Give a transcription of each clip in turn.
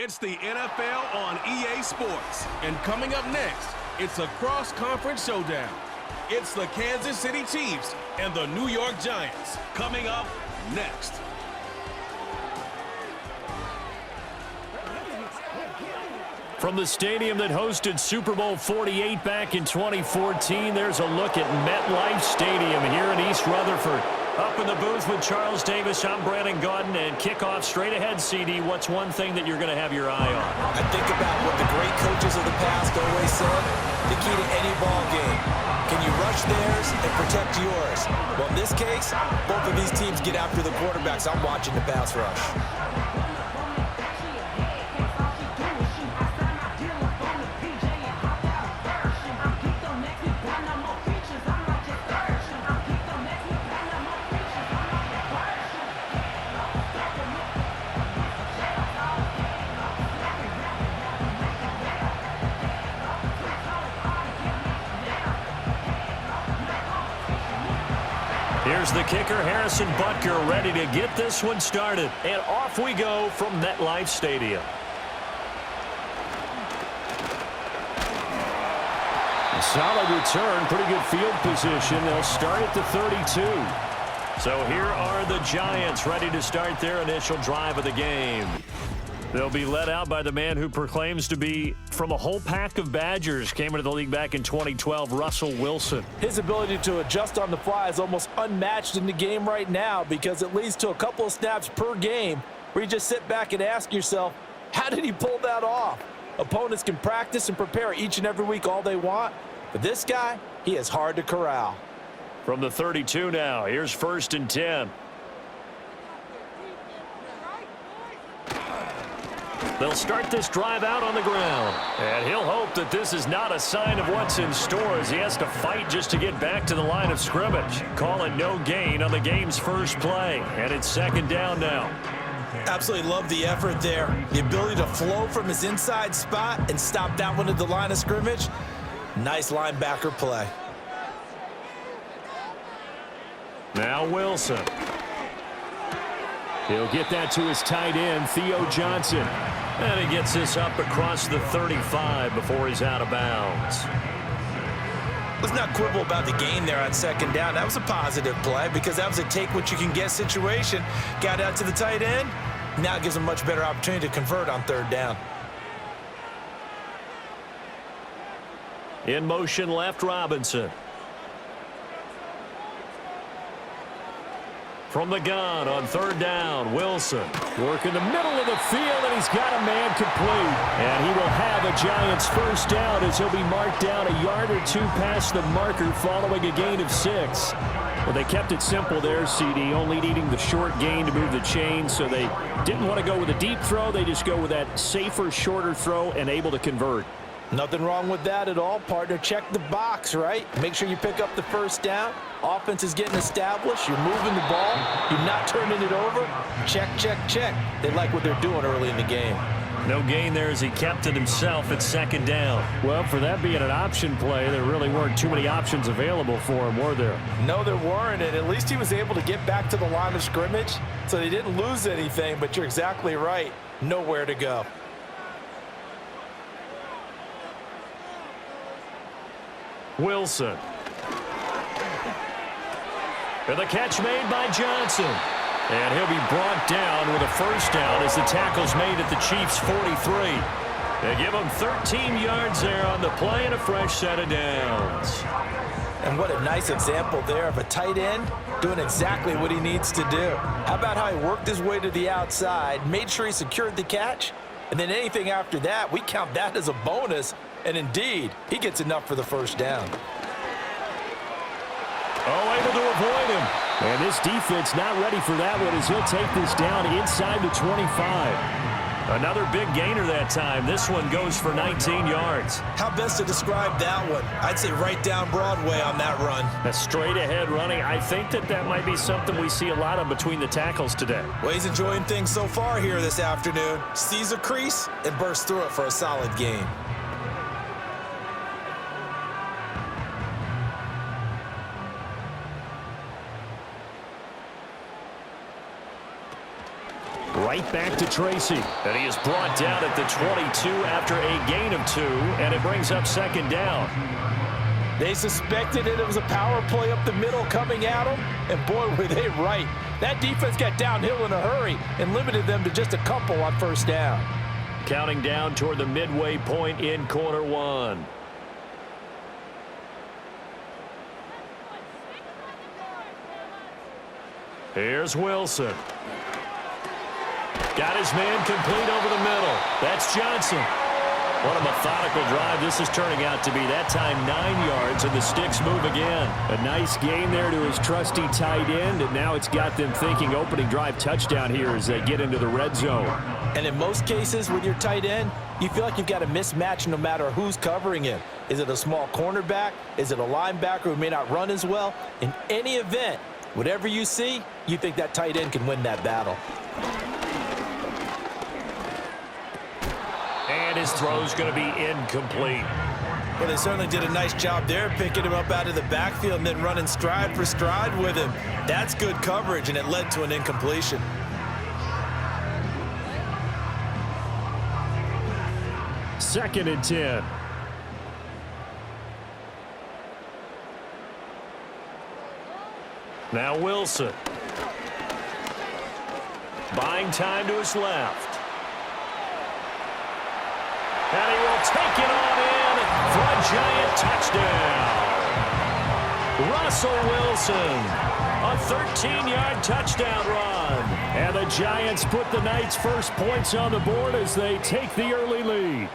It's the NFL on EA Sports. And coming up next, it's a cross-conference showdown. It's the Kansas City Chiefs and the New York Giants. Coming up next. From the stadium that hosted Super Bowl 48 back in 2014, there's a look at MetLife Stadium here in East Rutherford. Up in the booth with Charles Davis, I'm Brandon Gaudin, and kickoff straight ahead, CD. What's one thing that you're going to have your eye on? I think about what the great coaches of the past always said, the key to any ball game. Can you rush theirs and protect yours? Well, in this case, both of these teams get after the quarterbacks. I'm watching the pass rush. Here's the kicker, Harrison Butker, ready to get this one started. And off we go from MetLife Stadium. A solid return, pretty good field position. They'll start at the 32. So here are the Giants ready to start their initial drive of the game. They'll be led out by the man who proclaims to be from a whole pack of Badgers. Came into the league back in 2012, Russell Wilson. His ability to adjust on the fly is almost unmatched in the game right now because it leads to a couple of snaps per game where you just sit back and ask yourself, how did he pull that off? Opponents can practice and prepare each and every week all they want, but this guy, he is hard to corral. From the 32 now, here's 1st and 10. They'll start this drive out on the ground. And he'll hope that this is not a sign of what's in store as he has to fight just to get back to the line of scrimmage. Calling no gain on the game's first play. And it's 2nd down now. Absolutely love the effort there. The ability to flow from his inside spot and stop that one at the line of scrimmage. Nice linebacker play. Now Wilson. He'll get that to his tight end, Theo Johnson. And he gets this up across the 35 before he's out of bounds. Let's not quibble about the gain there on 2nd down. That was a positive play because that was a take-what-you-can-get situation. Got out to the tight end. Now it gives him a much better opportunity to convert on 3rd down. In motion left, Robinson. From the gun on 3rd down, Wilson. Working the middle of the field, and he's got a man complete. And he will have a Giants 1st down as he'll be marked down a yard or two past the marker following a gain of 6. Well, they kept it simple there, CD, only needing the short gain to move the chain, so they didn't want to go with a deep throw. They just go with that safer, shorter throw and able to convert. Nothing wrong with that at all, partner. Check the box, right? Make sure you pick up the 1st down. Offense is getting established. You're moving the ball. You're not turning it over. Check, check, check. They like what they're doing early in the game. No gain there as he kept it himself at 2nd down. Well, for that being an option play, there really weren't too many options available for him, were there? No, there weren't, and at least he was able to get back to the line of scrimmage, so they didn't lose anything, but you're exactly right. Nowhere to go. Wilson. And the catch made by Johnson. And he'll be brought down with a 1st down as the tackle's made at the Chiefs' 43. They give him 13 yards there on the play and a fresh set of downs. And what a nice example there of a tight end doing exactly what he needs to do. How about how he worked his way to the outside, made sure he secured the catch, and then anything after that, we count that as a bonus. And indeed, he gets enough for the 1st down. Oh, able to avoid him. And this defense not ready for that one as he'll take this down inside the 25. Another big gainer that time. This one goes for 19 yards. How best to describe that one? I'd say right down Broadway on that run. A straight ahead running. I think that might be something we see a lot of between the tackles today. Well, he's enjoying things so far here this afternoon. Sees a crease and bursts through it for a solid gain. Right back to Tracy. And he is brought down at the 22 after a gain of 2, and it brings up second down. They suspected it was a power play up the middle coming at them, and boy, were they right. That defense got downhill in a hurry and limited them to just a couple on first down. Counting down toward the midway point in quarter 1. Here's Wilson. Got his man complete over the middle. That's Johnson. What a methodical drive this is turning out to be. That time 9 yards, and the sticks move again. A nice gain there to his trusty tight end, and now it's got them thinking opening drive touchdown here as they get into the red zone. And in most cases with your tight end, you feel like you've got a mismatch no matter who's covering him. Is it a small cornerback? Is it a linebacker who may not run as well? In any event, whatever you see, you think that tight end can win that battle. And his throw's going to be incomplete. Well, they certainly did a nice job there, picking him up out of the backfield and then running stride for stride with him. That's good coverage, and it led to an incompletion. Second and 10. Now Wilson. Buying time to his left. And he will take it on in for a giant touchdown. Russell Wilson, a 13-yard touchdown run. And the Giants put the Knights' first points on the board as they take the early lead.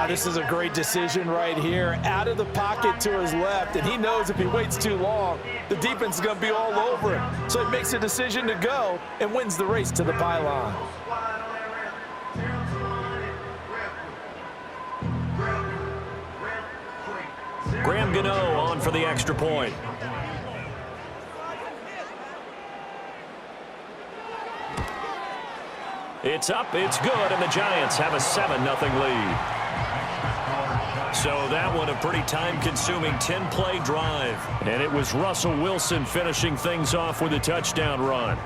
This is a great decision right here. Out of the pocket to his left, and he knows if he waits too long, the defense is going to be all over him. So he makes a decision to go and wins the race to the pylon. Graham Gano on for the extra point. It's up, it's good, and the Giants have a 7-0 lead. So that one a pretty time-consuming 10-play drive. And it was Russell Wilson finishing things off with a touchdown run.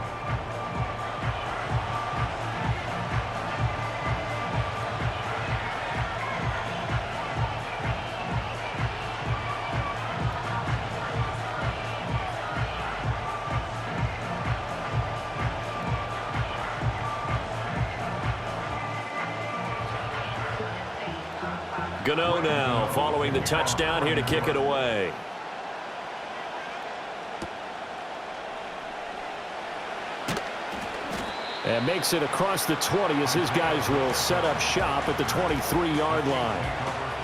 Gano now following the touchdown here to kick it away. And makes it across the 20 as his guys will set up shop at the 23-yard line.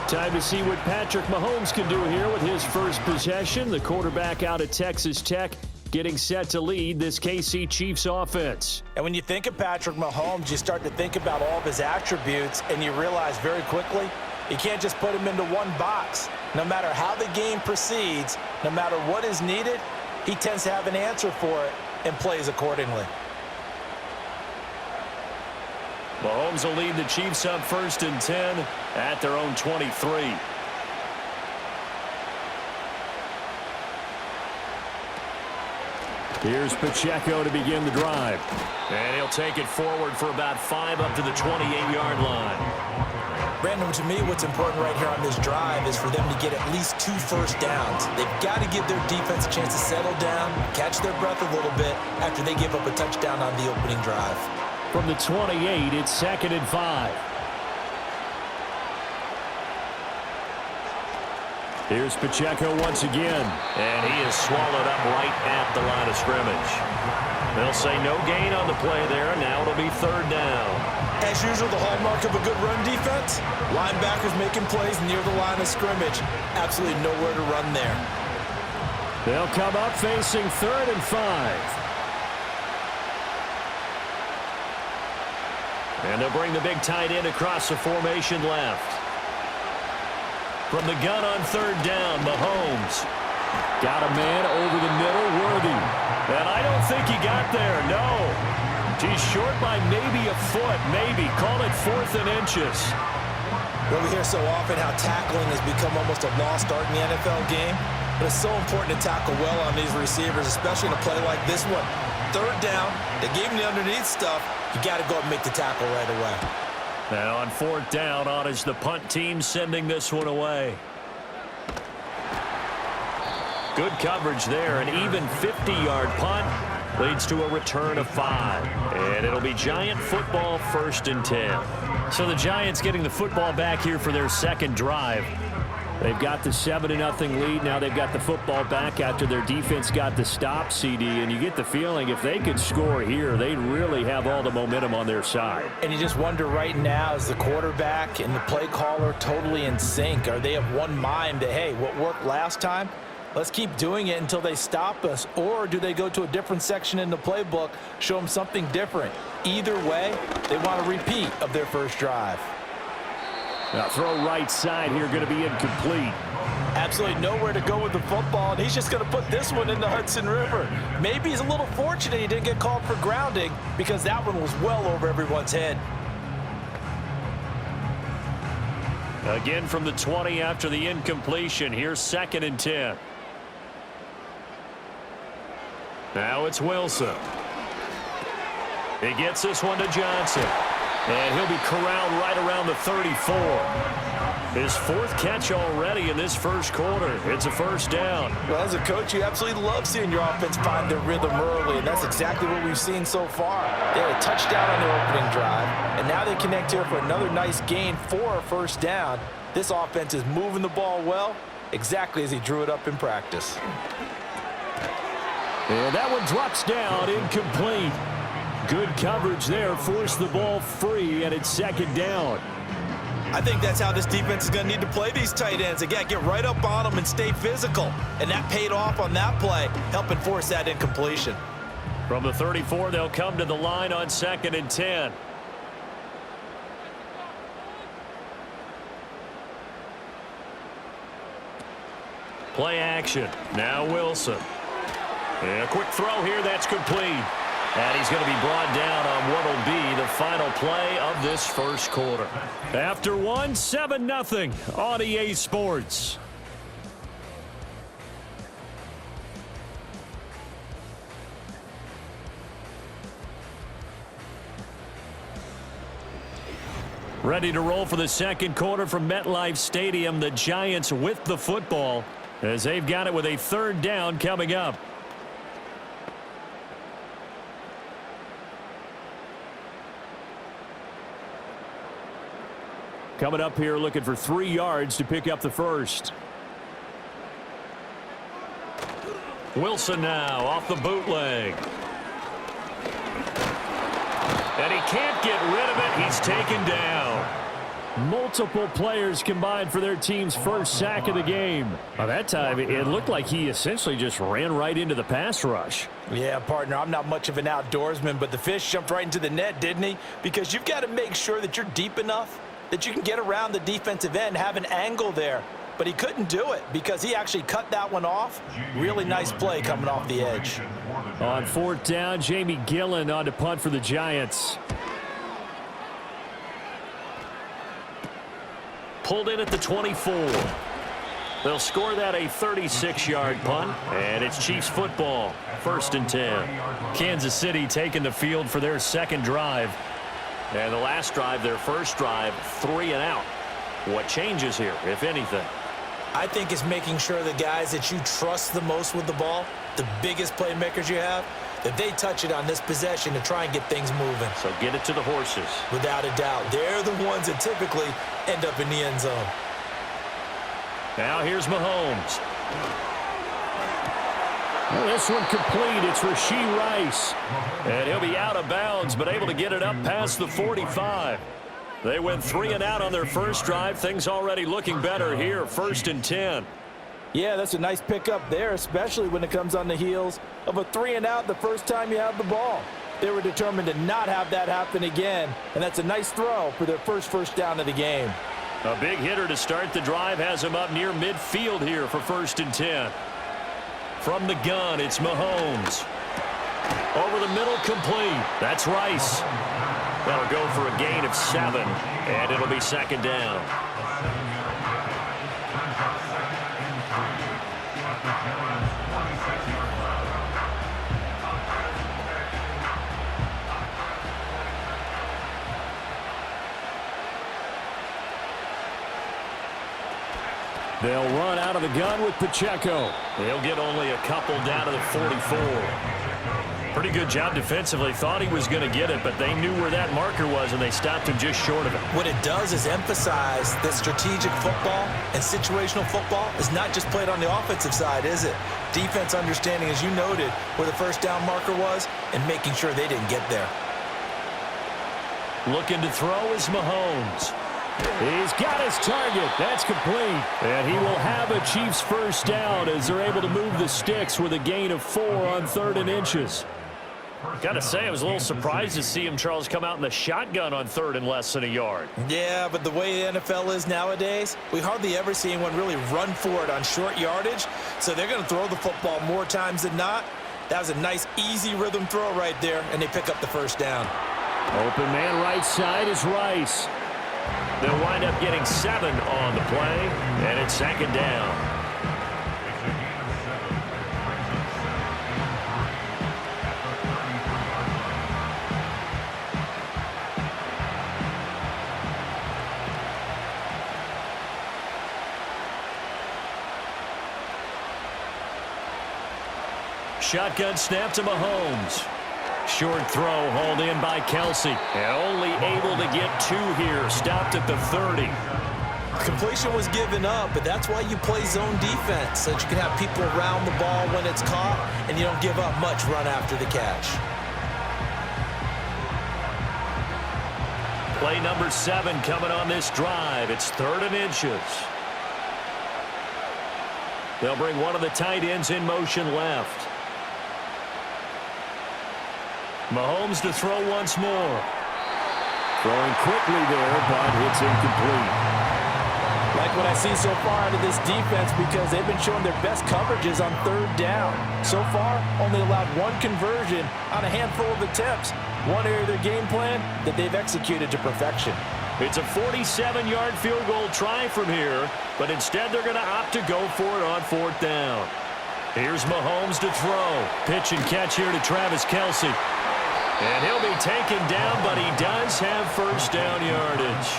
Time to see what Patrick Mahomes can do here with his first possession. The quarterback out of Texas Tech getting set to lead this KC Chiefs offense. And when you think of Patrick Mahomes, you start to think about all of his attributes, and you realize very quickly you can't just put him into one box. No matter how the game proceeds, no matter what is needed, he tends to have an answer for it and plays accordingly. Mahomes will lead the Chiefs up 1st and 10 at their own 23. Here's Pacheco to begin the drive. And he'll take it forward for about 5 up to the 28-yard line. Brandon, to me, what's important right here on this drive is for them to get at least 2 first downs. They've got to give their defense a chance to settle down, catch their breath a little bit after they give up a touchdown on the opening drive. From the 28, it's 2nd and 5. Here's Pacheco once again. And he is swallowed up right at the line of scrimmage. They'll say no gain on the play there. Now it'll be 3rd down. As usual, the hallmark of a good run defense, linebackers making plays near the line of scrimmage. Absolutely nowhere to run there. They'll come up facing 3rd and 5. And they'll bring the big tight end across the formation left. From the gun on 3rd down, Mahomes. Got a man over the middle, Worthy. And I don't think he got there, no. He's short by maybe a foot, maybe. Call it 4th and inches. Well, we hear so often how tackling has become almost a lost art in the NFL game. But it's so important to tackle well on these receivers, especially in a play like this one. third down. They gave him the underneath stuff. You got to go and make the tackle right away. Now on fourth down, on is the punt team sending this one away. Good coverage there. An even 50-yard punt leads to a return of 5. And it'll be Giant football, 1st and 10. So the Giants getting the football back here for their second drive. They've got the 7-0 lead. Now they've got the football back after their defense got the stop, CD. And you get the feeling if they could score here, they'd really have all the momentum on their side. And you just wonder right now, is the quarterback and the play caller totally in sync? Are they of one mind that, hey, what worked last time, let's keep doing it until they stop us? Or do they go to a different section in the playbook, show them something different? Either way, they want a repeat of their first drive. Now throw right side here, going to be incomplete. Absolutely nowhere to go with the football, and he's just going to put this one in the Hudson River. Maybe he's a little fortunate he didn't get called for grounding because that one was well over everyone's head. Again from the 20 after the incompletion. Here's 2nd and 10. Now it's Wilson. He gets this one to Johnson. And he'll be corralled right around the 34. His 4th catch already in this first quarter. It's a first down. Well, as a coach, you absolutely love seeing your offense find their rhythm early, and that's exactly what we've seen so far. They had a touchdown on their opening drive, and now they connect here for another nice gain for a first down. This offense is moving the ball well, exactly as he drew it up in practice. And that one drops down, incomplete. Good coverage there, forced the ball free, and it's 2nd down. I think that's how this defense is going to need to play these tight ends. Again, get right up on them and stay physical. And that paid off on that play, helping force that incompletion. From the 34, they'll come to the line on 2nd and 10. Play action. Now Wilson. And a quick throw here, that's complete. And he's going to be brought down on what will be the final play of this first quarter. After 7-0 on EA Sports. Ready to roll for the second quarter from MetLife Stadium. The Giants with the football as they've got it with a 3rd down coming up. Coming up here looking for 3 yards to pick up the first. Wilson now off the bootleg. And he can't get rid of it. He's taken down. Multiple players combined for their team's first sack of the game. By that time, it looked like he essentially just ran right into the pass rush. Yeah, partner, I'm not much of an outdoorsman, but the fish jumped right into the net, didn't he? Because you've got to make sure that you're deep enough that you can get around the defensive end, have an angle there. But he couldn't do it because he actually cut that one off. Really nice play coming off the edge. On 4th down, Jamie Gillen on to punt for the Giants. Pulled in at the 24. They'll score that a 36-yard punt, and it's Chiefs football, 1st and 10. Kansas City taking the field for their second drive. And the last drive, their first drive, 3 and out. What changes here, if anything? I think it's making sure the guys that you trust the most with the ball, the biggest playmakers you have, that they touch it on this possession to try and get things moving. So get it to the horses. Without a doubt. They're the ones that typically end up in the end zone. Now here's Mahomes. Well, this one complete. It's Rashee Rice. And he'll be out of bounds, but able to get it up past the 45. They went 3 and out on their first drive. Things already looking better here. 1st and 10. Yeah, that's a nice pickup there, especially when it comes on the heels of a 3 and out the first time you have the ball. They were determined to not have that happen again, and that's a nice throw for their first down of the game. A big hitter to start the drive has him up near midfield here for 1st and 10. From the gun, it's Mahomes. Over the middle, complete. That's Rice. That'll go for a gain of 7, and it'll be 2nd down. They'll run out of the gun with Pacheco. He'll get only a couple down to the 44. Pretty good job defensively. Thought he was going to get it, but they knew where that marker was, and they stopped him just short of it. What it does is emphasize that strategic football and situational football is not just played on the offensive side, is it? Defense understanding, as you noted, where the first down marker was and making sure they didn't get there. Looking to throw is Mahomes. He's got his target. That's complete. And he will have a Chiefs first down as they're able to move the sticks with a gain of 4 on 3rd and inches. Got to say, I was a little surprised to see him, Charles, come out in the shotgun on 3rd and less than a yard. Yeah, but the way the NFL is nowadays, we hardly ever see anyone really run for it on short yardage. So they're going to throw the football more times than not. That was a nice, easy rhythm throw right there, and they pick up the first down. Open man right side is Rice. They'll wind up getting 7 on the play, and it's 2nd down. Shotgun snap to Mahomes. Short throw hauled in by Kelsey. And only able to get 2 here. Stopped at the 30. Completion was given up, but that's why you play zone defense, so that you can have people around the ball when it's caught, and you don't give up much run after the catch. Play number 7 coming on this drive. It's 3rd and inches. They'll bring one of the tight ends in motion left. Mahomes to throw once more. Throwing quickly there, but it's incomplete. Like what I see so far out of this defense, because they've been showing their best coverages on 3rd down. So far, only allowed 1 conversion on a handful of attempts. One area of their game plan that they've executed to perfection. It's a 47-yard field goal try from here, but instead they're going to opt to go for it on 4th down. Here's Mahomes to throw. Pitch and catch here to Travis Kelsey. And he'll be taken down, but he does have first down yardage.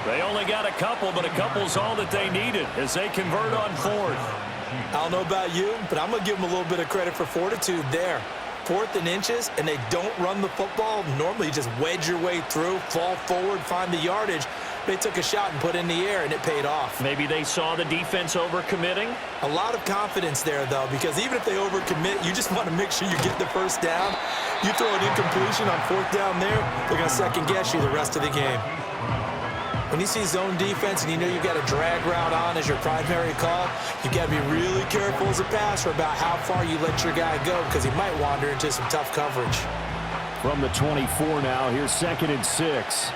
They only got a couple, but a couple's all that they needed as they convert on 4th. I don't know about you, but I'm going to give them a little bit of credit for fortitude there. 4th and inches, and they don't run the football. Normally you just wedge your way through, fall forward, find the yardage. They took a shot and put it in the air, and it paid off. Maybe they saw the defense overcommitting. A lot of confidence there, though, because even if they overcommit, you just want to make sure you get the first down. You throw an incompletion on 4th down there, they're going to second-guess you the rest of the game. When you see zone defense and you know you've got a drag route on as your primary call, you've got to be really careful as a passer about how far you let your guy go, because he might wander into some tough coverage. From the 24 now, here's 2nd and 6.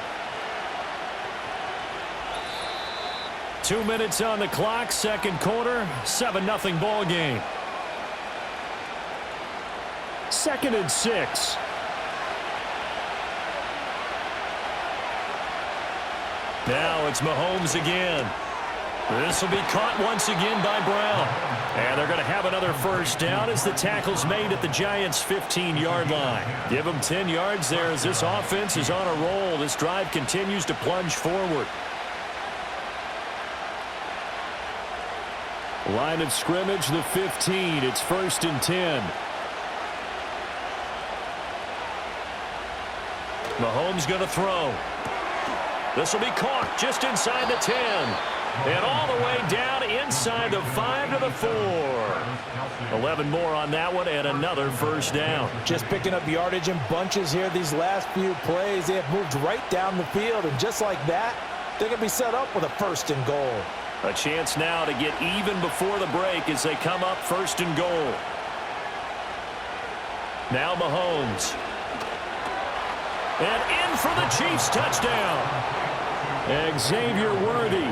2 minutes on the clock, 2nd quarter, 7-0 ball game. 2nd and 6. Now it's Mahomes again. This will be caught once again by Brown. And they're going to have another first down as the tackle's made at the Giants' 15-yard line. Give them 10 yards there as this offense is on a roll. This drive continues to plunge forward. Line of scrimmage, the 15. It's 1st and 10. Mahomes going to throw. This will be caught just inside the 10. And all the way down inside the 5 to the 4. 11 more on that one and another first down. Just picking up yardage in bunches here these last few plays. They have moved right down the field, and just like that, they're going to be set up with a 1st and goal. A chance now to get even before the break as they come up 1st and goal. Now Mahomes. And in for the Chiefs touchdown. Xavier Worthy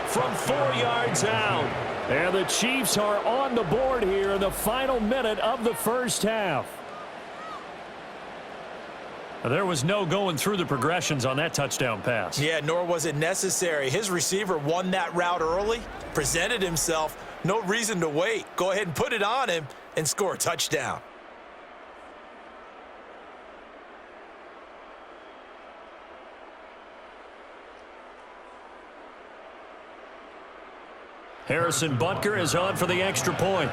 from 4 yards out. And the Chiefs are on the board here in the final minute of the first half. There was no going through the progressions on that touchdown pass. Yeah, nor was it necessary. His receiver won that route early, presented himself. No reason to wait. Go ahead and put it on him and score a touchdown. Harrison Butker is on for the extra point.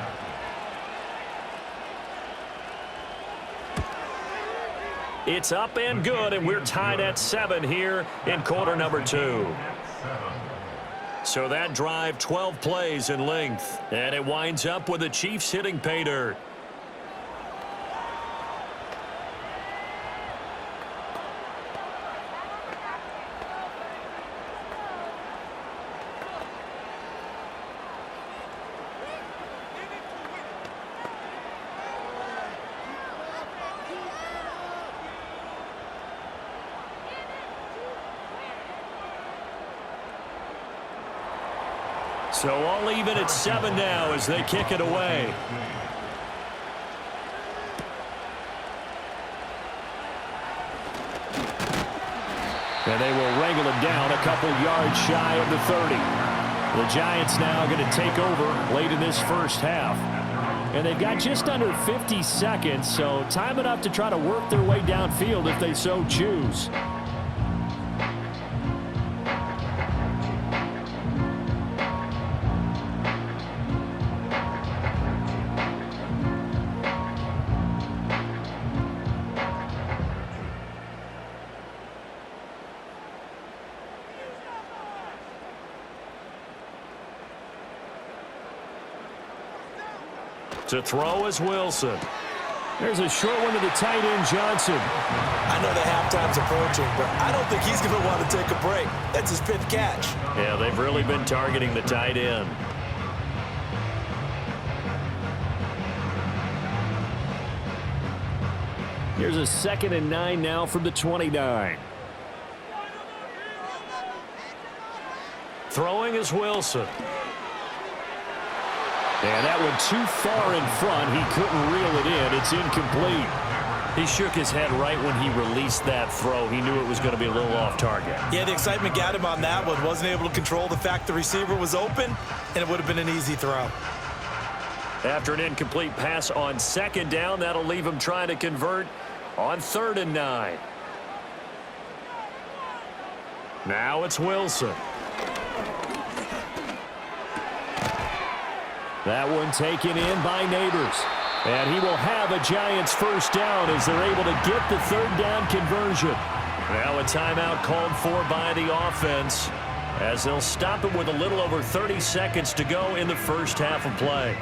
It's up and good, and we're tied at 7 here in quarter number 2. So that drive, 12 plays in length, and it winds up with the Chiefs hitting pay dirt. So all even at 7 now as they kick it away. And they will wrangle it down a couple yards shy of the 30. The Giants now going to take over late in this first half. And they've got just under 50 seconds, so time enough to try to work their way downfield if they so choose. To throw is Wilson. There's a short one to the tight end, Johnson. I know the halftime's approaching, but I don't think he's going to want to take a break. That's his 5th catch. Yeah, they've really been targeting the tight end. Here's a 2nd and 9 now from the 29. Throwing is Wilson. And that one too far in front. He couldn't reel it in. It's incomplete. He shook his head right when he released that throw. He knew it was going to be a little off target. Yeah, the excitement got him on that one. Wasn't able to control the fact the receiver was open, and it would have been an easy throw. After an incomplete pass on 2nd down, that'll leave him trying to convert on 3rd and 9. Now it's Wilson. That one taken in by Neighbors. And he will have a Giants first down as they're able to get the 3rd down conversion. Now a timeout called for by the offense as they'll stop it with a little over 30 seconds to go in the first half of play.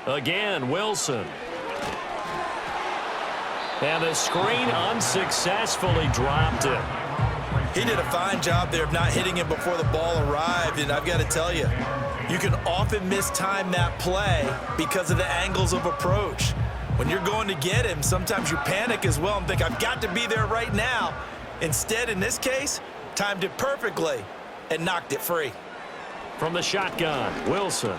Again, Wilson. And the screen unsuccessfully dropped it. He did a fine job there of not hitting him before the ball arrived, and I've got to tell you, you can often mistime that play because of the angles of approach. When you're going to get him, sometimes you panic as well and think, I've got to be there right now. Instead, in this case, timed it perfectly and knocked it free. From the shotgun, Wilson.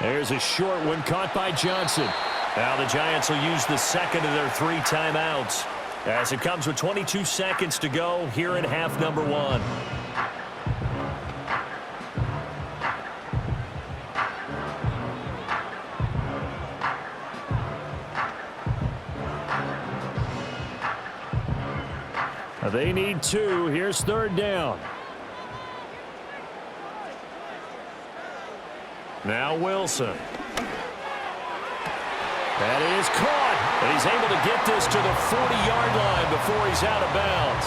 There's a short one caught by Johnson. Now the Giants will use the 2nd of their 3 timeouts as it comes with 22 seconds to go here in half number 1. They need 2. Here's 3rd down. Now Wilson. That is caught. And he's able to get this to the 40-yard line before he's out of bounds.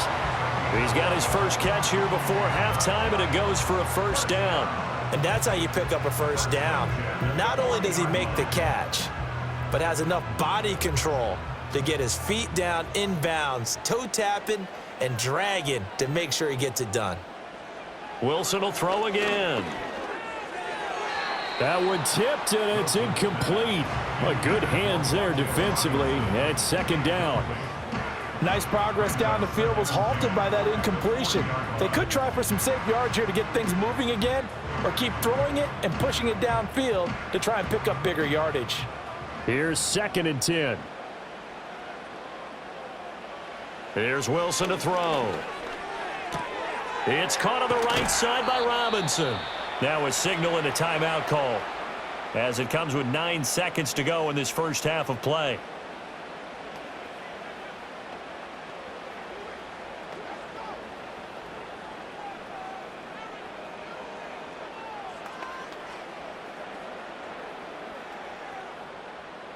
He's got his first catch here before halftime, and it goes for a first down. And that's how you pick up a first down. Not only does he make the catch, but has enough body control to get his feet down inbounds, toe tapping and dragging to make sure he gets it done. Wilson will throw again. That one tipped, and it's incomplete. Well, good hands there defensively at 2nd down. Nice progress down the field was halted by that incompletion. They could try for some safe yards here to get things moving again, or keep throwing it and pushing it downfield to try and pick up bigger yardage. Here's 2nd and 10. Here's Wilson to throw. It's caught on the right side by Robinson. Now a signal and a timeout call. as it comes with 9 seconds to go in this first half of play.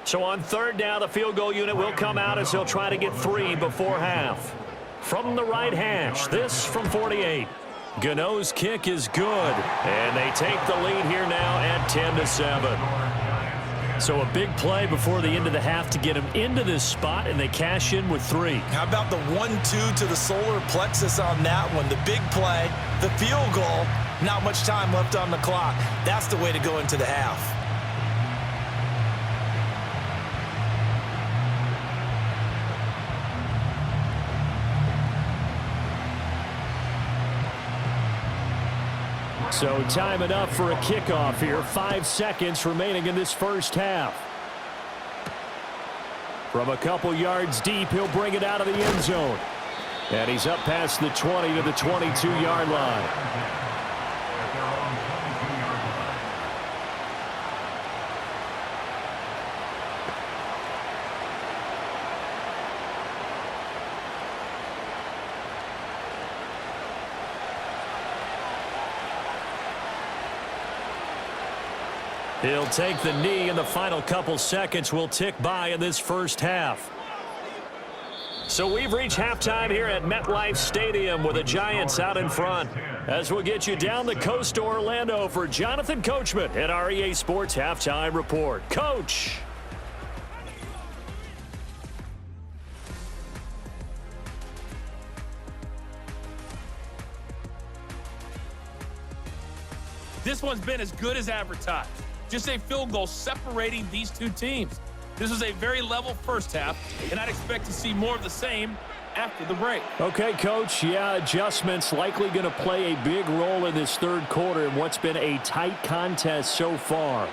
So on third down, the field goal unit will come out as they'll try to get 3 before half. From the right hash, this from 48. Gano's kick is good, and they take the lead here now at 10-7. So a big play before the end of the half to get them into this spot, and they cash in with 3. How about the 1-2 to the solar plexus on that one? The big play, the field goal, not much time left on the clock. That's the way to go into the half. So time enough for a kickoff here. 5 seconds remaining in this first half. From a couple yards deep, he'll bring it out of the end zone. And he's up past the 20 to the 22-yard line. He'll take the knee, and the final couple seconds will tick by in this first half. So we've reached halftime here at MetLife Stadium with the Giants out in front. As we'll get you down the coast to Orlando for Jonathan Coachman at our EA Sports Halftime Report. Coach. This one's been as good as advertised. Just a field goal separating these two teams. This was a very level first half, and I'd expect to see more of the same after the break. Okay, Coach. Yeah, adjustments likely going to play a big role in this third quarter in what's been a tight contest so far.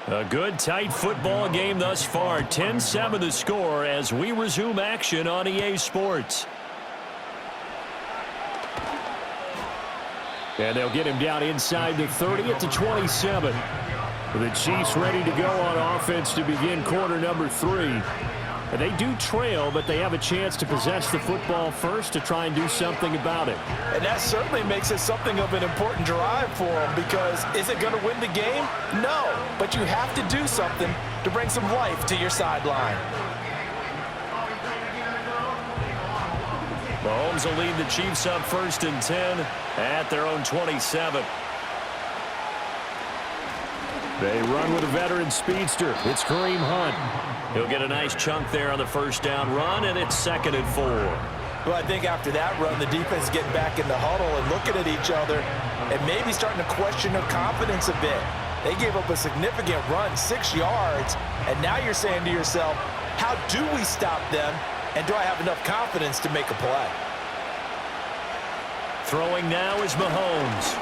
A good, tight football game thus far. 10-7 the score as we resume action on EA Sports. And they'll get him down inside the 30 at the 27. The Chiefs ready to go on offense to begin quarter number 3. And they do trail, but they have a chance to possess the football first to try and do something about it. And that certainly makes it something of an important drive for them, because is it going to win the game? No, but you have to do something to bring some life to your sideline. Mahomes will lead the Chiefs up 1st and 10 at their own 27. They run with a veteran speedster. It's Kareem Hunt. He'll get a nice chunk there on the first down run, and it's 2nd and 4. Well, I think after that run, the defense is getting back in the huddle and looking at each other and maybe starting to question their confidence a bit. They gave up a significant run, 6 yards, and now you're saying to yourself, how do we stop them, and do I have enough confidence to make a play? Throwing now is Mahomes.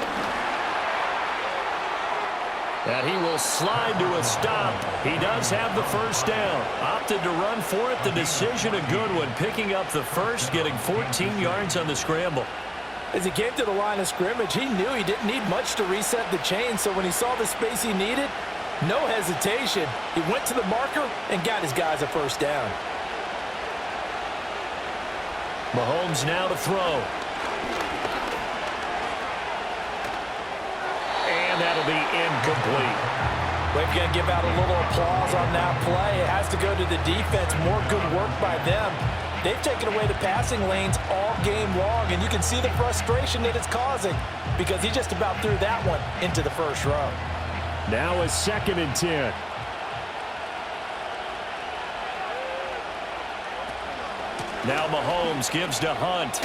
And he will slide to a stop. He does have the first down. Opted to run for it. The decision a good one. Picking up the first, getting 14 yards on the scramble. As he came to the line of scrimmage, he knew he didn't need much to reset the chain. So when he saw the space he needed, no hesitation. He went to the marker and got his guys a first down. Mahomes now to throw. And that'll be incomplete. We've got to give out a little applause on that play. It has to go to the defense. More good work by them. They've taken away the passing lanes all game long, and you can see the frustration that it's causing because he just about threw that one into the first row. Now a 2nd and 10. Now Mahomes gives to Hunt.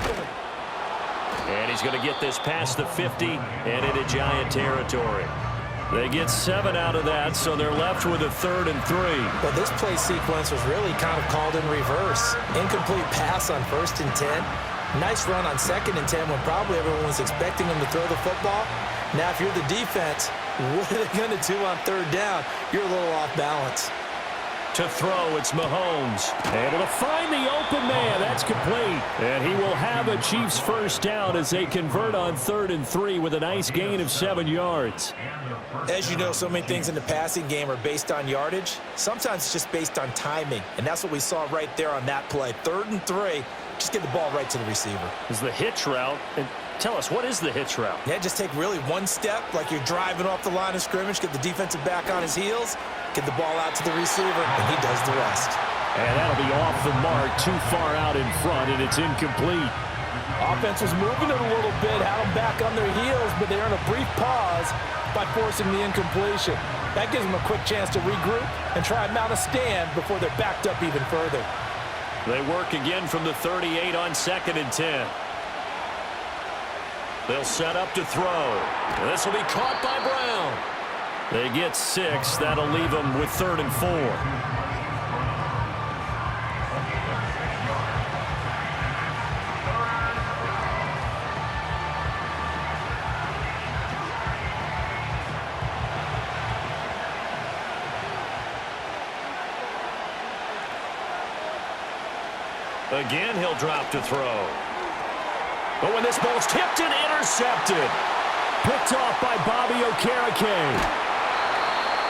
And he's going to get this past the 50 and into Giant territory. They get 7 out of that, so they're left with a 3rd and 3. But this play sequence was really kind of called in reverse. Incomplete pass on 1st and 10. Nice run on 2nd and 10 when probably everyone was expecting him to throw the football. Now, if you're the defense, what are they going to do on 3rd down? You're a little off balance. To throw, it's Mahomes. Able to find the open man. That's complete. And he will have a Chiefs first down as they convert on 3rd and 3 with a nice gain of 7 yards. As you know, so many things in the passing game are based on yardage. Sometimes it's just based on timing. And that's what we saw right there on that play. 3rd and 3. Just get the ball right to the receiver. Is the hitch route. And tell us, what is the hitch route? Yeah, just take really one step like you're driving off the line of scrimmage, get the defensive back on his heels, get the ball out to the receiver, and he does the rest. And that'll be off the mark, too far out in front, and it's incomplete. Offense was moving it a little bit, had them back on their heels, but they earned a brief pause by forcing the incompletion. That gives them a quick chance to regroup and try and mount a stand before they're backed up even further. They work again from the 38 on 2nd and 10. They'll set up to throw. This will be caught by Brown. They get 6. That'll leave them with 3rd and 4. Again, he'll drop to throw. But when this ball's tipped and intercepted. Picked off by Bobby Okereke.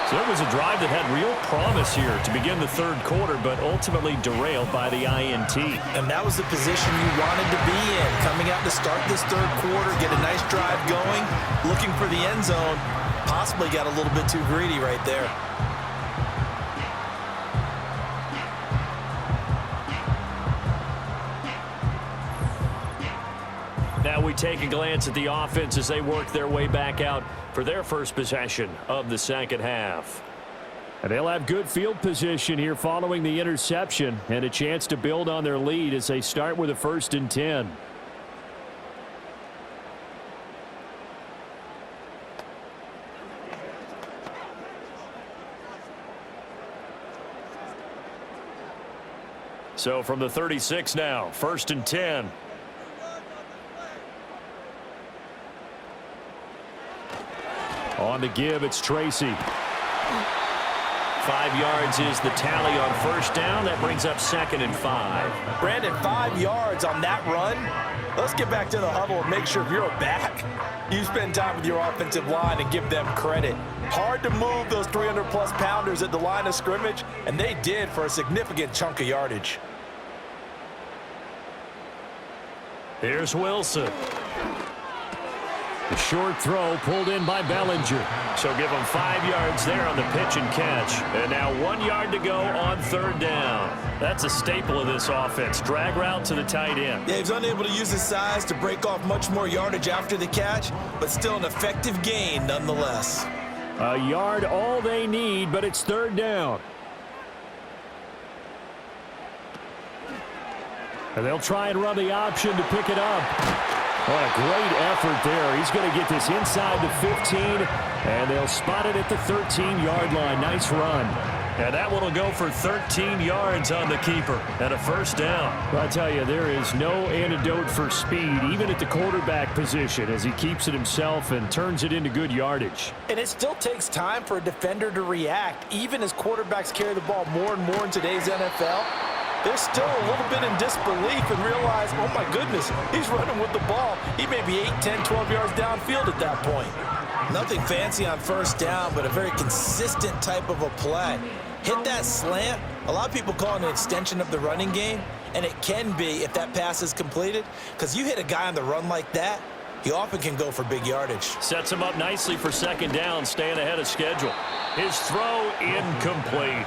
So it was a drive that had real promise here to begin the 3rd quarter, but ultimately derailed by the INT. And that was the position you wanted to be in. Coming out to start this 3rd quarter, get a nice drive going, looking for the end zone. Possibly got a little bit too greedy right there. Now we take a glance at the offense as they work their way back out for their first possession of the 2nd half. And they'll have good field position here following the interception and a chance to build on their lead as they start with a 1st and 10. So from the 36 now, 1st and 10. On the give, it's Tracy. 5 yards is the tally on 1st down. That brings up 2nd and 5. Brandon, 5 yards on that run. Let's get back to the huddle and make sure if you're a back, you spend time with your offensive line and give them credit. Hard to move those 300-plus pounders at the line of scrimmage, and they did for a significant chunk of yardage. Here's Wilson. The short throw pulled in by Bellinger. So give him 5 yards there on the pitch and catch. And now 1 yard to go on 3rd down. That's a staple of this offense. Drag route to the tight end. Yeah, he was unable to use his size to break off much more yardage after the catch, but still an effective gain nonetheless. A yard all they need, but it's 3rd down. And they'll try and run the option to pick it up. What a great effort there. He's going to get this inside the 15, and they'll spot it at the 13-yard line. Nice run. And that one will go for 13 yards on the keeper and a 1st down. Well, I tell you, there is no antidote for speed, even at the quarterback position, as he keeps it himself and turns it into good yardage. And it still takes time for a defender to react, even as quarterbacks carry the ball more and more in today's NFL. They're still a little bit in disbelief and realize, oh my goodness, he's running with the ball. He may be 8, 10, 12 yards downfield at that point. Nothing fancy on 1st down, but a very consistent type of a play. Hit that slant. A lot of people call it an extension of the running game, and it can be if that pass is completed, because you hit a guy on the run like that, he often can go for big yardage. Sets him up nicely for 2nd down, staying ahead of schedule. His throw incomplete.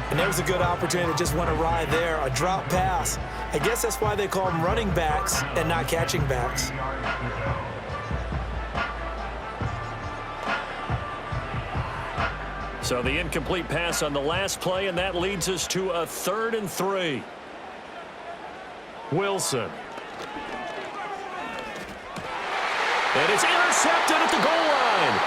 And there was a good opportunity to just went awry there, a drop pass. I guess that's why they call them running backs and not catching backs. So the incomplete pass on the last play, and that leads us to a 3rd and 3. Wilson. And it's intercepted at the goal line.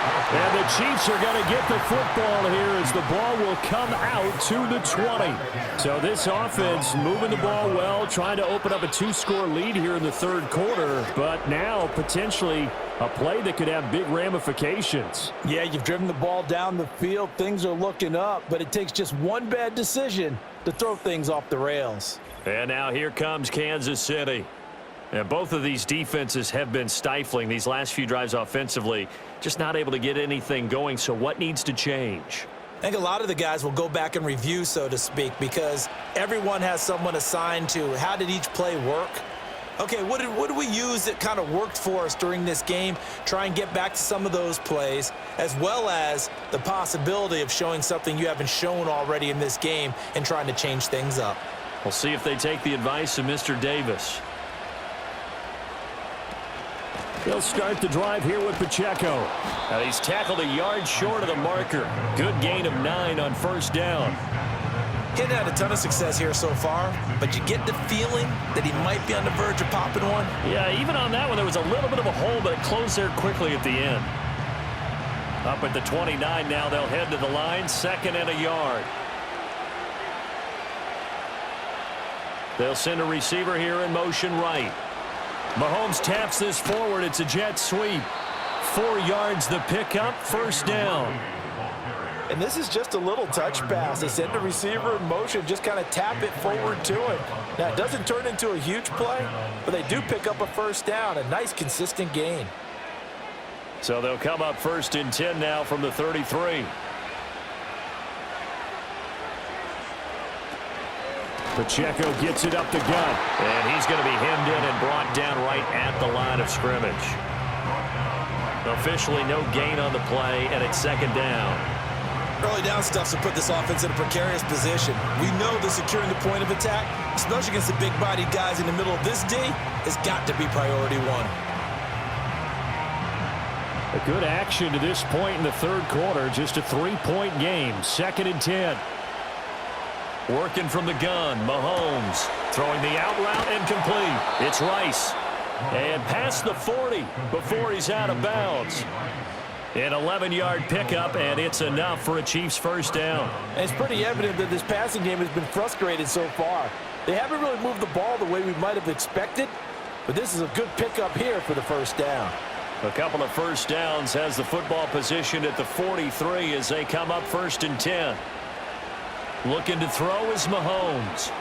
And the Chiefs are going to get the football here as the ball will come out to the 20. So this offense moving the ball well, trying to open up a 2-score lead here in the third quarter, but now potentially a play that could have big ramifications. Yeah, you've driven the ball down the field. Things are looking up, but it takes just one bad decision to throw things off the rails. And now here comes Kansas City. And both of these defenses have been stifling these last few drives offensively, just not able to get anything going. So what needs to change? I think a lot of the guys will go back and review, so to speak, because everyone has someone assigned to how did each play work. Okay, what did we use that kind of worked for us during this game? Try and get back to some of those plays, as well as the possibility of showing something you haven't shown already in this game and trying to change things up. We'll see if they take the advice of Mr. Davis. They'll start the drive here with Pacheco. Now he's tackled a yard short of the marker. Good gain of 9 on first down. He hadn't had a ton of success here so far, but you get the feeling that he might be on the verge of popping one. Yeah, even on that one, there was a little bit of a hole, but it closed there quickly at the end. Up at the 29 now, they'll head to the line, 2nd and a yard. They'll send a receiver here in motion right. Mahomes taps this forward. It's a jet sweep. 4 yards the pickup, first down. And this is just a little touch pass. They send the receiver in motion, just kind of tap it forward to him. Now, it doesn't turn into a huge play, but they do pick up a first down, a nice, consistent gain. So they'll come up 1st and 10 now from the 33. Pacheco gets it up the gut. And he's going to be hemmed in and brought down right at the line of scrimmage. Officially no gain on the play, and it's 2nd down. Early down stuff to put this offense in a precarious position. We know that securing the point of attack, especially against the big-bodied guys in the middle of this D, has got to be priority one. A good action to this point in the third quarter. Just a 3-point game. 2nd and 10. Working from the gun, Mahomes throwing the out route and complete. It's Rice. And past the 40 before he's out of bounds. An 11-yard pickup, and it's enough for a Chiefs first down. And it's pretty evident that this passing game has been frustrated so far. They haven't really moved the ball the way we might have expected, but this is a good pickup here for the first down. A couple of first downs, has the football position at the 43 as they come up 1st and 10. Looking to throw is Mahomes.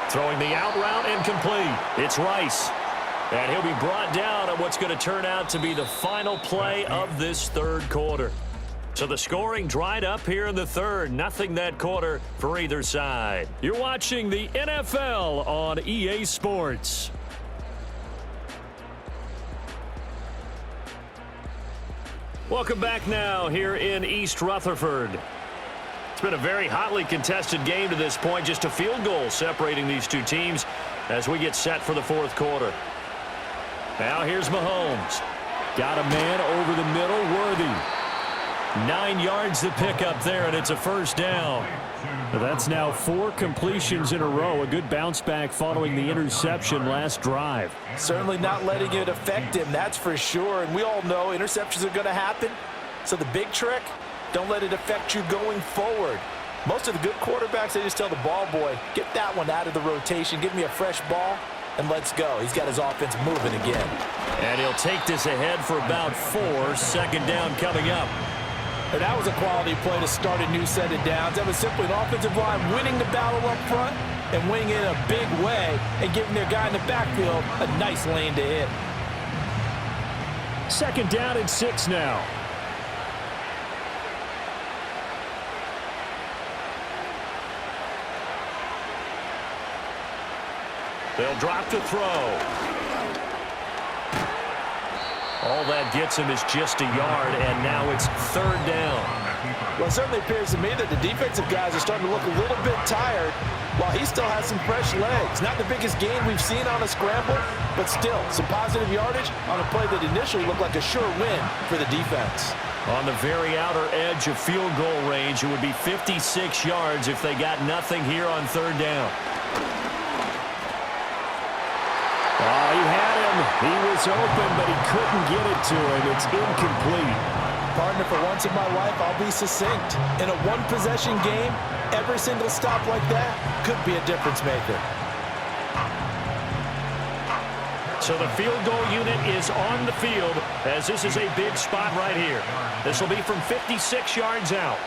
Throwing the out route and complete. It's Rice. And he'll be brought down on what's going to turn out to be the final play of this third quarter. So the scoring dried up here in the third. Nothing that quarter for either side. You're watching the NFL on EA Sports. Welcome back now here in East Rutherford. It's been a very hotly contested game to this point. Just a field goal separating these two teams as we get set for the fourth quarter. Now here's Mahomes. Got a man over the middle, Worthy. 9 yards to pick up there, and it's a first down. That's now 4 completions in a row. A good bounce back following the interception last drive. Certainly not letting it affect him, that's for sure. And we all know interceptions are going to happen. So the big trick, don't let it affect you going forward. Most of the good quarterbacks, they just tell the ball boy, get that one out of the rotation, give me a fresh ball, and let's go. He's got his offense moving again. And he'll take this ahead for about 4. 2nd down coming up. And that was a quality play to start a new set of downs. That was simply an offensive line winning the battle up front and winning it in a big way and giving their guy in the backfield a nice lane to hit. 2nd down and 6 now. They'll drop to throw. All that gets him is just a yard, and now it's 3rd down. Well, it certainly appears to me that the defensive guys are starting to look a little bit tired while he still has some fresh legs. Not the biggest gain we've seen on a scramble, but still some positive yardage on a play that initially looked like a sure win for the defense. On the very outer edge of field goal range, it would be 56 yards if they got nothing here on 3rd down. Oh, he had him. He was open, but he couldn't get it to him. It's incomplete. Partner, for once in my life, I'll be succinct. In a one-possession game, every single stop like that could be a difference maker. So the field goal unit is on the field as this is a big spot right here. This will be from 56 yards out.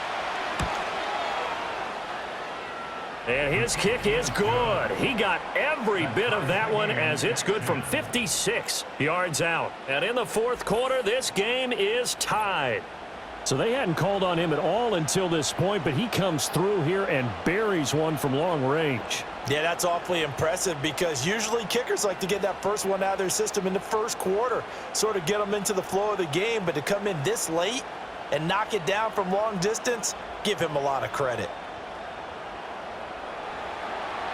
And his kick is good. He got every bit of that one as it's good from 56 yards out. And in the fourth quarter, this game is tied. So they hadn't called on him at all until this point, but he comes through here and buries one from long range. Yeah, that's awfully impressive because usually kickers like to get that first one out of their system in the first quarter, sort of get them into the flow of the game, but to come in this late and knock it down from long distance, give him a lot of credit.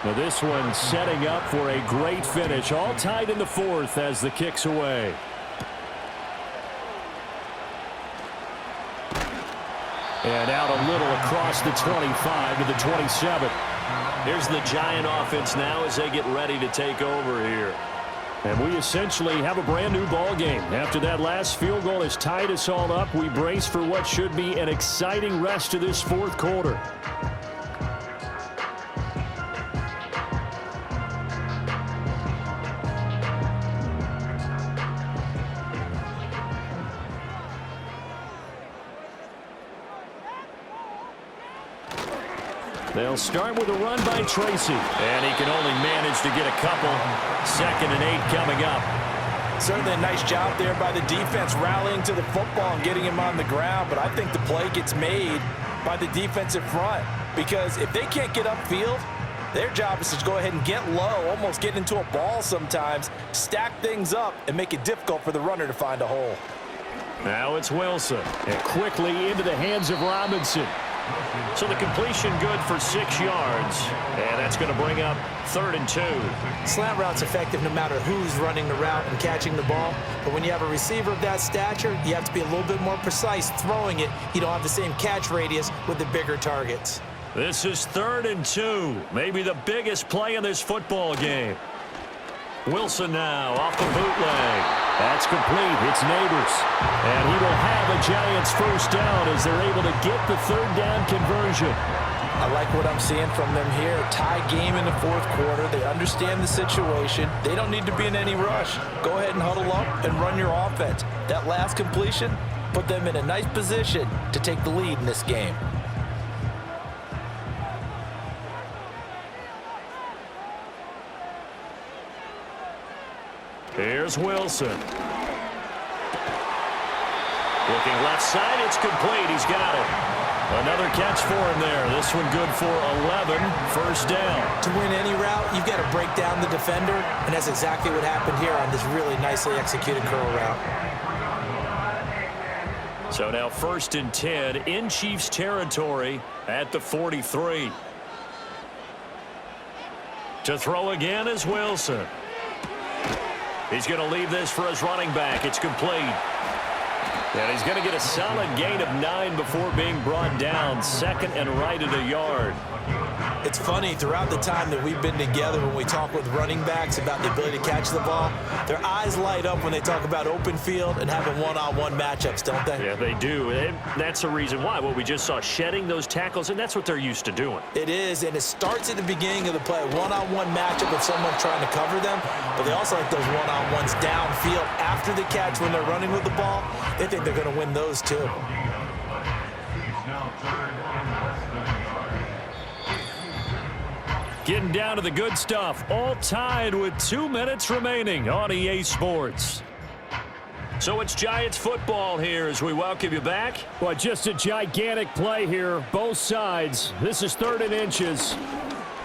Now this one setting up for a great finish, all tied in the fourth as the kick's away. And out a little across the 25 to the 27. Here's the Giant offense now as they get ready to take over here. And we essentially have a brand new ball game. After that last field goal has tied us all up, we brace for what should be an exciting rest of this fourth quarter. They'll start with a run by Tracy. And he can only manage to get a couple. 2nd and 8 coming up. Certainly a nice job there by the defense rallying to the football and getting him on the ground. But I think the play gets made by the defensive front. Because if they can't get upfield, their job is to go ahead and get low, almost get into a ball sometimes, stack things up, and make it difficult for the runner to find a hole. Now it's Wilson. And quickly into the hands of Robinson. So the completion good for 6 yards. And that's going to bring up 3rd and 2. Slant route's effective no matter who's running the route and catching the ball. But when you have a receiver of that stature, you have to be a little bit more precise throwing it. You don't have the same catch radius with the bigger targets. This is 3rd and 2. Maybe the biggest play in this football game. Wilson now off the bootleg. That's complete. It's Neighbors. And he will have a Giants first down as they're able to get the 3rd down conversion. I like what I'm seeing from them here. Tie game in the fourth quarter. They understand the situation. They don't need to be in any rush. Go ahead and huddle up and run your offense. That last completion put them in a nice position to take the lead in this game. Here's Wilson. Looking left side, it's complete. He's got it. Another catch for him there. This one good for 11. First down. To win any route, you've got to break down the defender, and that's exactly what happened here on this really nicely executed curl route. So now 1st and 10 in Chiefs territory at the 43. To throw again is Wilson. He's going to leave this for his running back. It's complete. And he's going to get a solid gain of 9 before being brought down. 2nd and right at a yard. It's funny, throughout the time that we've been together, when we talk with running backs about the ability to catch the ball, their eyes light up when they talk about open field and having one-on-one matchups, don't they? Yeah, they do. And that's the reason why. Well, we just saw shedding those tackles, and that's what they're used to doing. It is, and it starts at the beginning of the play. One-on-one matchup with someone trying to cover them, but they also like those one-on-ones downfield after the catch when they're running with the ball. They think they're going to win those too. Getting down to the good stuff. All tied with 2 minutes remaining on EA Sports. So it's Giants football here as we welcome you back. Well, just a gigantic play here, both sides. This is 3rd and inches.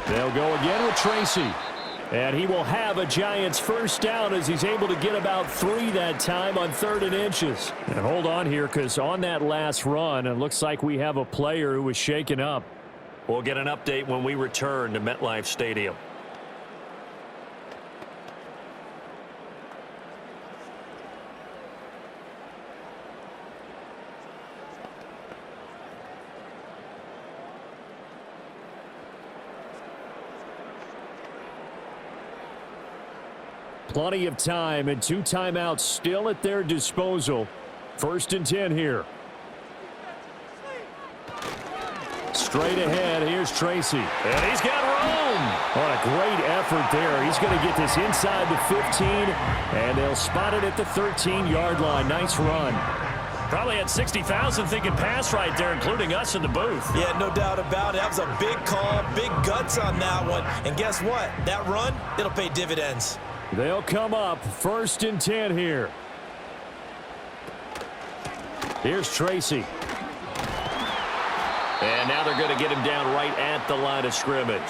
They'll go again with Tracy. And he will have a Giants first down as he's able to get about 3 that time on 3rd and inches. And hold on here, because on that last run, it looks like we have a player who was shaken up. We'll get an update when we return to MetLife Stadium. Plenty of time and 2 timeouts still at their disposal. 1st and 10 here. Straight ahead, here's Tracy. And he's got room. What a great effort there. He's going to get this inside the 15, and they'll spot it at the 13-yard line. Nice run. Probably had 60,000 thinking pass right there, including us in the booth. Yeah, no doubt about it. That was a big call, big guts on that one. And guess what? That run, it'll pay dividends. They'll come up 1st and 10 here. Here's Tracy. And now they're going to get him down right at the line of scrimmage.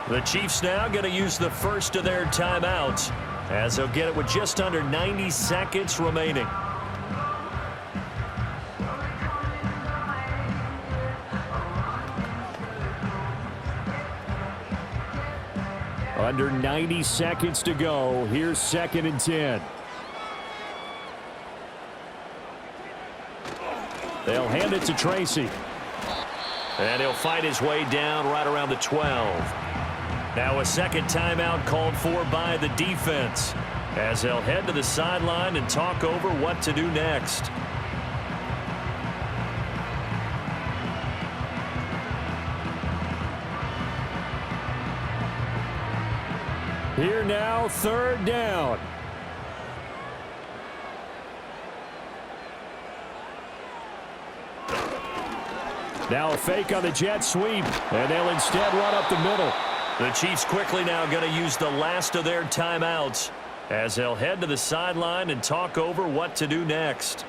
The Chiefs now going to use the first of their timeouts as they'll get it with just under 90 seconds remaining. Under 90 seconds to go. Here's 2nd and 10. They'll hand it to Tracy. And he'll fight his way down right around the 12. Now a second timeout called for by the defense as they'll head to the sideline and talk over what to do next. Here now, 3rd down. Now a fake on the jet sweep, and they'll instead run up the middle. The Chiefs quickly now going to use the last of their timeouts as they'll head to the sideline and talk over what to do next.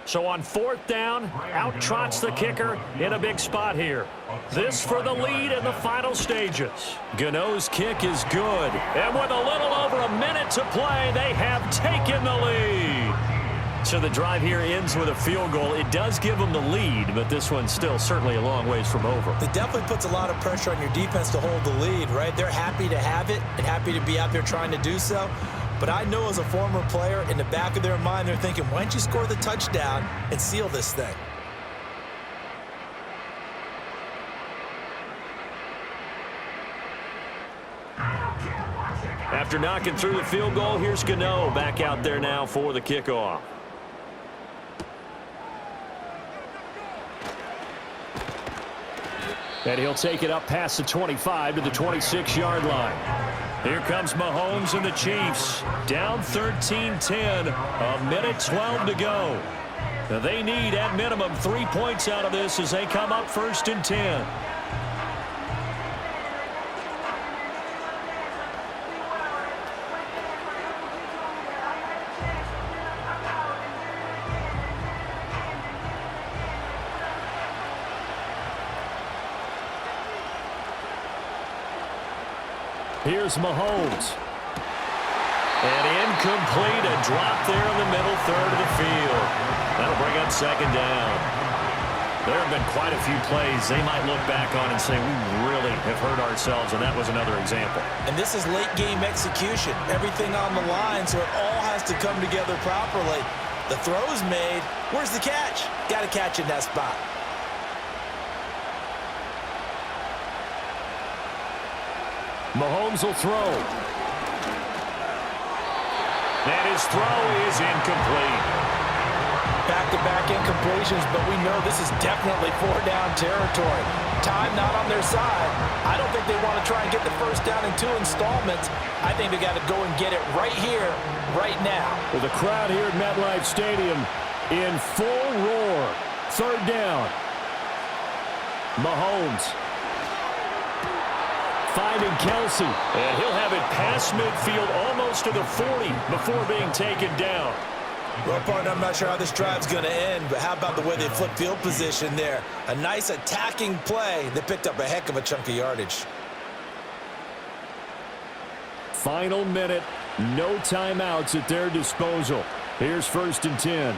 So on 4th down, out trots the kicker in a big spot here. This for the lead in the final stages. Gano's kick is good. And with a little over a minute to play, they have taken the lead. So the drive here ends with a field goal. It does give them the lead, but this one's still certainly a long ways from over. It definitely puts a lot of pressure on your defense to hold the lead, right? They're happy to have it and happy to be out there trying to do so. But I know as a former player, in the back of their mind, they're thinking, why don't you score the touchdown and seal this thing? After knocking through the field goal, here's Gano back out there now for the kickoff. And he'll take it up past the 25 to the 26-yard line. Here comes Mahomes and the Chiefs. Down 13-10. A minute 12 to go. Now they need, at minimum, 3 points out of this as they come up 1st and 10. Here's Mahomes. And incomplete, a drop there in the middle third of the field. That'll bring up 2nd down. There have been quite a few plays they might look back on and say, we really have hurt ourselves, and that was another example. And this is late game execution. Everything on the line, so it all has to come together properly. The throw's made. Where's the catch? Got to catch in that spot. Mahomes will throw. And his throw is incomplete. Back-to-back incompletions, but we know this is definitely 4-down territory. Time not on their side. I don't think they want to try and get the 1st down in 2 installments. I think they got to go and get it right here, right now. With the crowd here at MetLife Stadium in full roar. 3rd down. Mahomes. Finding Kelsey. And he'll have it past midfield almost to the 40 before being taken down. Well, partner, I'm not sure how this drive's going to end, but how about the way they flip field position there? A nice attacking play. They picked up a heck of a chunk of yardage. Final minute. No timeouts at their disposal. Here's 1st and 10.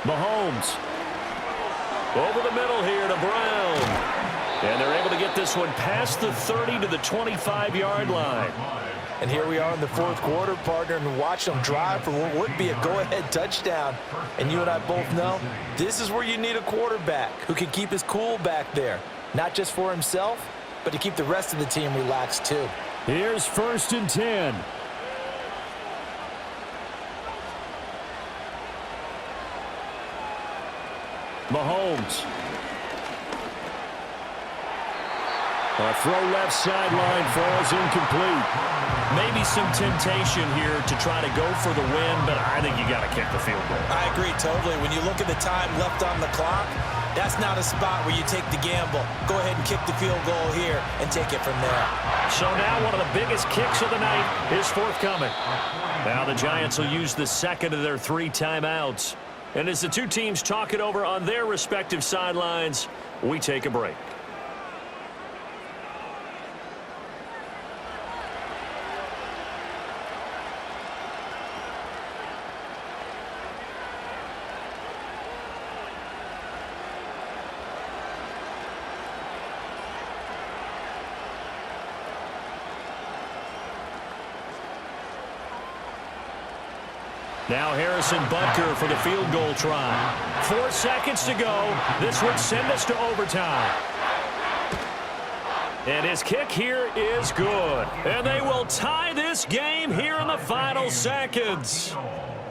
Mahomes. Over the middle here to Brown. And they're able to get this one past the 30 to the 25-yard line. And here we are in the 4th quarter, partner, and watch them drive for what would be a go-ahead touchdown. And you and I both know this is where you need a quarterback who can keep his cool back there, not just for himself, but to keep the rest of the team relaxed too. Here's 1st and 10. Mahomes. A throw left sideline falls incomplete. Maybe some temptation here to try to go for the win, but I think you got to kick the field goal. I agree totally. When you look at the time left on the clock, that's not a spot where you take the gamble. Go ahead and kick the field goal here and take it from there. So now one of the biggest kicks of the night is forthcoming. Now the Giants will use the second of their 3 timeouts. And as the two teams talk it over on their respective sidelines, we take a break. Now Harrison Butker for the field goal try. 4 seconds to go. This would send us to overtime. And his kick here is good. And they will tie this game here in the final seconds.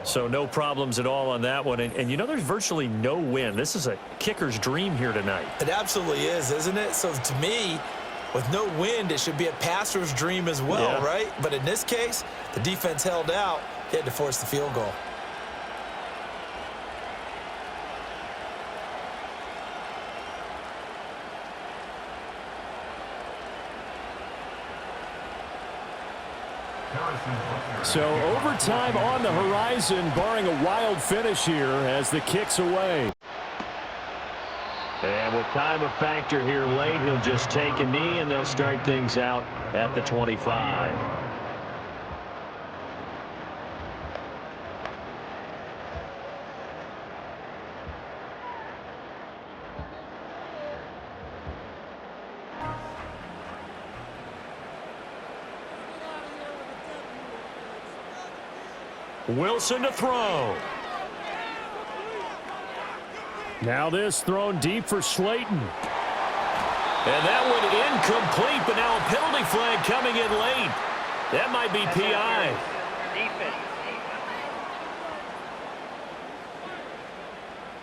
So no problems at all on that one. And you know, there's virtually no win. This is a kicker's dream here tonight. It absolutely is, isn't it? So to me, with no wind, it should be a passer's dream as well, right? But in this case, the defense held out. They had to force the field goal. So overtime on the horizon, barring a wild finish here as the kick's away. And with time a factor here late, he'll just take a knee and they'll start things out at the 25. Wilson to throw. Now this thrown deep for Slayton. And that one incomplete, but now a penalty flag coming in late. That might be PI.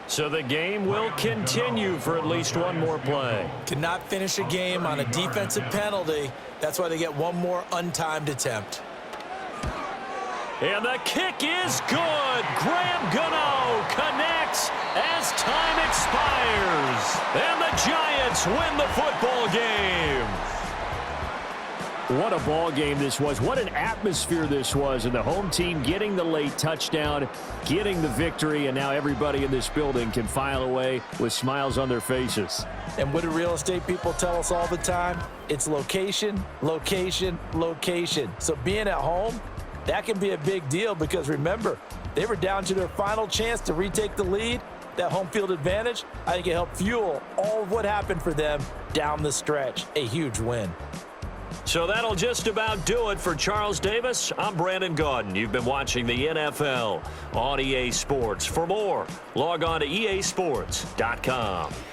So the game will continue for at least one more play. Cannot finish a game on a defensive penalty. That's why they get one more untimed attempt. And the kick is good. Graham Gano connects as time expires. And the Giants win the football game. What a ball game this was. What an atmosphere this was. And the home team getting the late touchdown, getting the victory, and now everybody in this building can file away with smiles on their faces. And what do real estate people tell us all the time? It's location, location, location. So being at home, that can be a big deal because, remember, they were down to their final chance to retake the lead. That home field advantage, I think it helped fuel all of what happened for them down the stretch. A huge win. So that'll just about do it for Charles Davis. I'm Brandon Gaudin. You've been watching the NFL on EA Sports. For more, log on to easports.com.